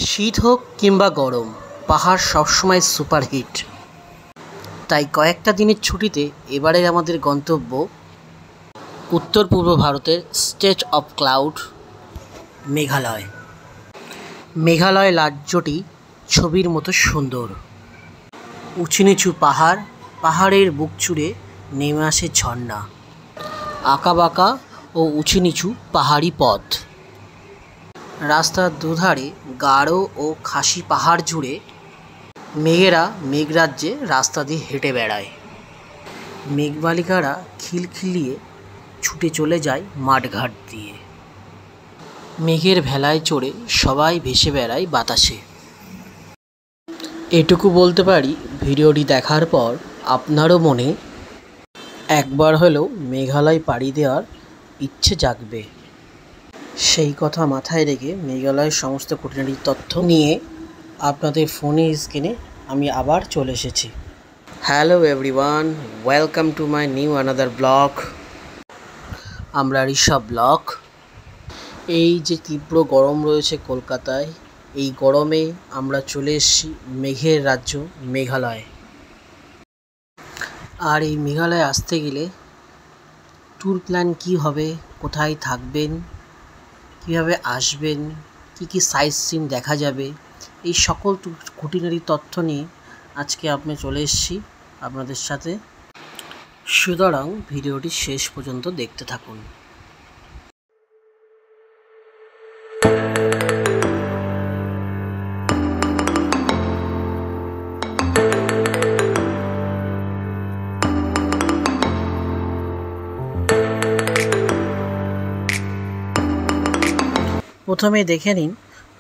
শীত হোক কিংবা গরম, পাহাড় সবসময় সুপারহিট। তাই কয়েকটা দিনের ছুটিতে এবারের আমাদের গন্তব্য উত্তর পূর্ব ভারতের state of cloud Meghalaya. Meghalaya রাজ্যটি ছবির মতো সুন্দর। উঁচু নিচু পাহাড়, পাহাড়ের বুক চুড়ে নেমে আসে ঝর্ণা, আঁকাবাঁকা ও উঁচু নিচু পাহাড়ি পথ। রাস্তার দুধারে গারো ও খাসি পাহাড় জুড়ে মেঘেরা মেঘরাজ্যে রাস্তা দিয়ে হেঁটে বেড়ায়। মেঘবালিকারা খিলখিলিয়ে ছুটে চলে যায় মাঠঘাট দিয়ে। মেঘের ভেলায় চড়ে সবাই ভেসে বেড়ায় বাতাসে। এটুকু বলতে পারি, ভিডিওটি দেখার পর আপনারও মনে একবার হলেও মেঘালয় পাড়ি দেওয়ার ইচ্ছে জাগবে। সেই কথা মাথায় রেখে মেঘালয়ের সমস্ত খুঁটিনাটি তথ্য নিয়ে আপনাদের ফোনের স্ক্রিনে আমি আবার চলে এসেছি। Hello everyone, welcome to my new another blog. আমরা ঋষভ ব্লগ। এই যে তীব্র গরম রয়েছে কলকাতায়, এই গরমে আমরা চলে এসেছি মেঘের রাজ্য মেঘালয়। আর এই মেঘালয়ে আসতে গেলে ট্যুর প্ল্যান কী হবে, কোথায় থাকবেন, কীভাবে আসবেন, কী কী সাইট সিন দেখা যাবে, এই সকল খুঁটিনাটি তথ্য নিয়ে আজকে আপনি চলে এসেছি আপনাদের সাথে। সুতরাং ভিডিওটি শেষ পর্যন্ত দেখতে থাকুন। প্রথমে দেখে নিন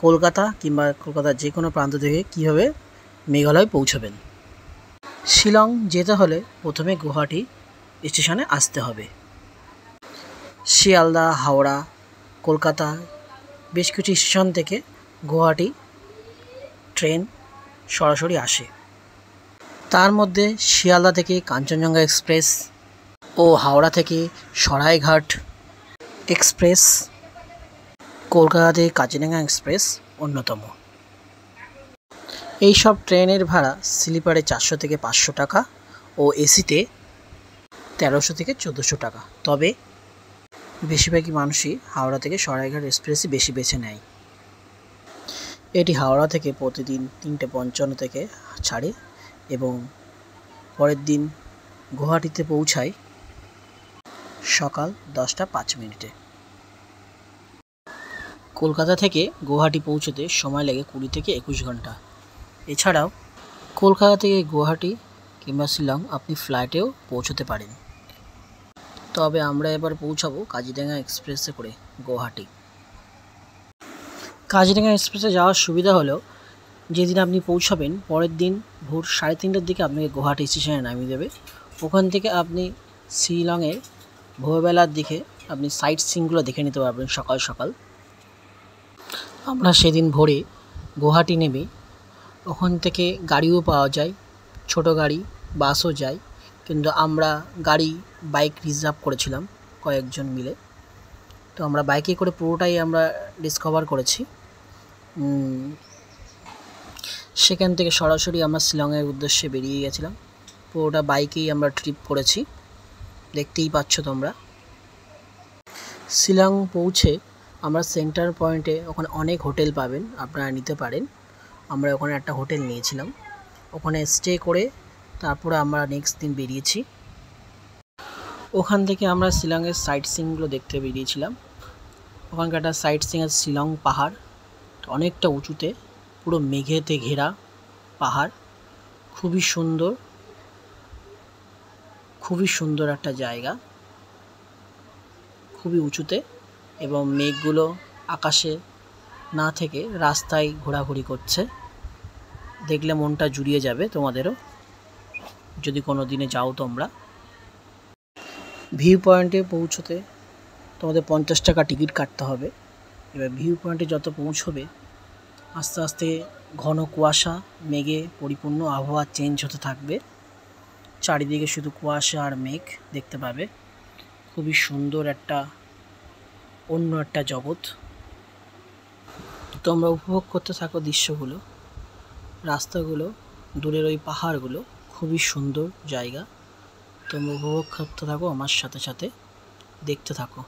কলকাতা কিংবা কলকাতার যে কোনো প্রান্ত থেকে কীভাবে মেঘালয় পৌঁছবেন। শিলং যেতে হলে প্রথমে গুয়াহাটি স্টেশনে আসতে হবে। শিয়ালদা, হাওড়া, কলকাতা বেশ কিছু স্টেশন থেকে গুয়াহাটি ট্রেন সরাসরি আসে। তার মধ্যে শিয়ালদা থেকে কাঞ্চনজঙ্ঘা এক্সপ্রেস ও হাওড়া থেকে সরাইঘাট এক্সপ্রেস, কলকাতাতে কাজিরাঙা এক্সপ্রেস অন্যতম। এই সব ট্রেনের ভাড়া স্লিপারে 400 থেকে 500 টাকা ও এসিতে 1300 থেকে 1400 টাকা। তবে বেশিরভাগই মানুষই হাওড়া থেকে সরাইঘাট এক্সপ্রেসই বেশি বেছে নেয়। এটি হাওড়া থেকে প্রতিদিন 3:55 থেকে ছাড়ে এবং পরের দিন গুয়াহাটিতে পৌঁছায় সকাল 10:05। কলকাতা থেকে গুয়াহাটি পৌঁছতে সময় লাগে 20 থেকে 21 ঘন্টা। এছাড়াও কলকাতা থেকে গুয়াহাটি কিংবা শিলং আপনি ফ্লাইটেও পৌঁছতে পারেন। তবে আমরা এবার পৌঁছাবো কাজিরাঙা এক্সপ্রেসে করে গুয়াহাটি। কাজিরাঙা এক্সপ্রেসে যাওয়ার সুবিধা হলো যেদিন আপনি পৌঁছাবেন পরের দিন ভোর 3:30টার দিকে আপনাকে গুয়াহাটি স্টেশনে নামিয়ে দেবে। ওখান থেকে আপনি শিলংয়ের ভোরবেলার দিকে আপনি সাইট সিনগুলো দেখে নিতে পারবেন সকাল সকাল। আমরা সেদিন ভোরে গুয়াহাটি নেমে ওখান থেকে গাড়িও পাওয়া যায়, ছোট গাড়ি, বাসও যায়, কিন্তু আমরা বাইক রিজার্ভ করেছিলাম কয়েকজন মিলে। তো আমরা বাইকে করে পুরোটাই আমরা ডিসকভার করেছি। সেখান থেকে সরাসরি আমরা শিলংয়ের উদ্দেশ্যে বেরিয়ে গেছিলাম। পুরোটা বাইকেই আমরা ট্রিপ করেছি, দেখতেই পাচ্ছ তোমরা। শিলং পৌঁছে আমরা সেন্টার পয়েন্টে ওখানে অনেক হোটেল পাবেন, আপনারা নিতে পারেন। আমরা ওখানে একটা হোটেল নিয়েছিলাম, ওখানে স্টে করে তারপরে আমরা নেক্সট দিন বেরিয়েছি। ওখান থেকে আমরা শিলংয়ের সাইট সিনগুলো দেখতে বেরিয়েছিলাম। ওখানকার একটা সাইট সিন আছে শিলং পাহাড়, অনেকটা উঁচুতে, পুরো মেঘেতে ঘেরা পাহাড়, খুবই সুন্দর একটা জায়গা, খুবই উঁচুতে, এবং মেঘগুলো আকাশে না থেকে রাস্তায় ঘোরাঘুরি করছে। দেখলে মনটা জুড়িয়ে যাবে তোমাদেরও, যদি কোনো দিনে যাও তোমরা। ভিউ পয়েন্টে পৌঁছতে তোমাদের 50 টাকা টিকিট কাটতে হবে। এবার ভিউ পয়েন্টে যত পৌঁছবে আস্তে আস্তে ঘন কুয়াশা মেঘে পরিপূর্ণ আবহাওয়া চেঞ্জ হতে থাকবে। চারিদিকে শুধু কুয়াশা আর মেঘ দেখতে পাবে। খুবই সুন্দর অন্য একটা জগৎ। তোমরা উপভোগ করতে থাকো দৃশ্যগুলো, রাস্তাগুলো, দূরের ওই পাহাড়গুলো, খুবই সুন্দর জায়গা। তোমরা উপভোগ করতে থাকো আমার সাথে সাথে, দেখতে থাকো।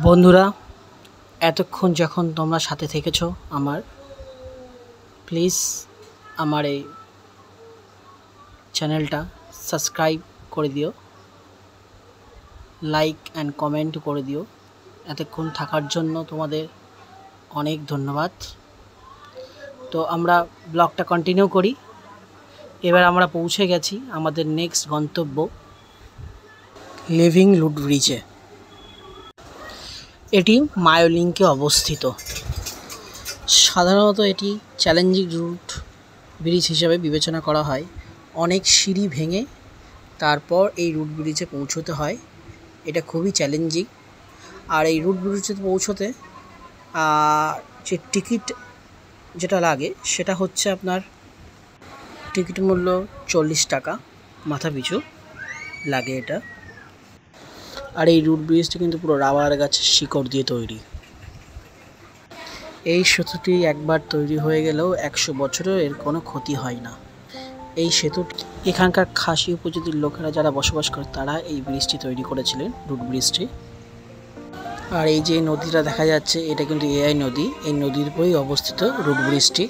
বন্ধুরা, এতক্ষণ যখন তোমরা সাথে থেকেছো আমার, প্লিজ আমার এই চ্যানেলটা সাবস্ক্রাইব করে দিও, লাইক অ্যান্ড কমেন্ট করে দিও। এতক্ষণ থাকার জন্য তোমাদের অনেক ধন্যবাদ। তো আমরা ব্লগটা কন্টিনিউ করি। এবার আমরা পৌঁছে গেছি আমাদের নেক্সট গন্তব্য, লিভিং রুট ব্রিজে। এটি মায়োলিংকে অবস্থিত। সাধারণত এটি চ্যালেঞ্জিং রুট ব্রিজ হিসাবে বিবেচনা করা হয়। অনেক সিঁড়ি ভেঙে তারপর এই রুট ব্রিজে পৌঁছতে হয়। এটা খুবই চ্যালেঞ্জিং। আর এই রুট ব্রিজে পৌঁছতে যে টিকিট যেটা লাগে সেটা হচ্ছে আপনার টিকিট মূল্য 40 টাকা মাথা পিছু লাগে এটা। আর এই রুট ব্রিজটি কিন্তু পুরো রাবার গাছের শিকড় দিয়ে তৈরি। এই সেতুটি একবার তৈরি হয়ে গেলেও 100 বছরেও এর কোনো ক্ষতি হয় না। এই সেতুটি এখানকার খাসি উপজাতির লোকেরা যারা বসবাস করে তারা এই ব্রিজটি তৈরি করেছিলেন, রুট ব্রিজটি। আর এই যে নদীটা দেখা যাচ্ছে এটা কিন্তু এআই নদী। এই নদীর উপরেই অবস্থিত রুট ব্রিজটি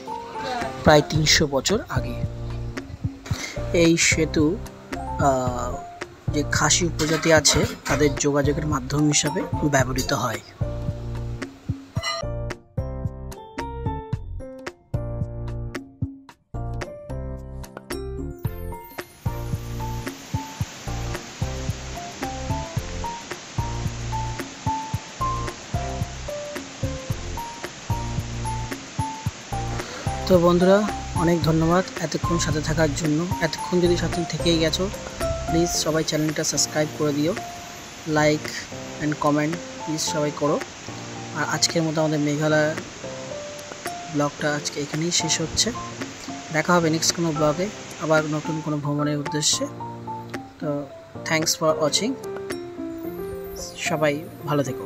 প্রায় 300 বছর আগে। এই সেতু যে খাসি উপজাতি আছে তাদের যোগাযোগের মাধ্যম হিসাবে ব্যবহৃত হয়। তো বন্ধুরা, অনেক ধন্যবাদ এতক্ষণ সাথে থাকার জন্য। এতক্ষণ যদি সাথে থেকেই গেছো, প্লিজ সবাই চ্যানেলটা সাবস্ক্রাইব করে দিও, লাইক অ্যান্ড কমেন্ট প্লিজ সবাই করো। আর আজকের মতো আমাদের মেঘালয় ব্লগটা আজকে এখানেই শেষ হচ্ছে। দেখা হবে নেক্সট কোনো ব্লগে, আবার নতুন কোনো ভ্রমণের উদ্দেশ্যে। তো থ্যাঙ্কস ফর ওয়াচিং, সবাই ভালো থেকো।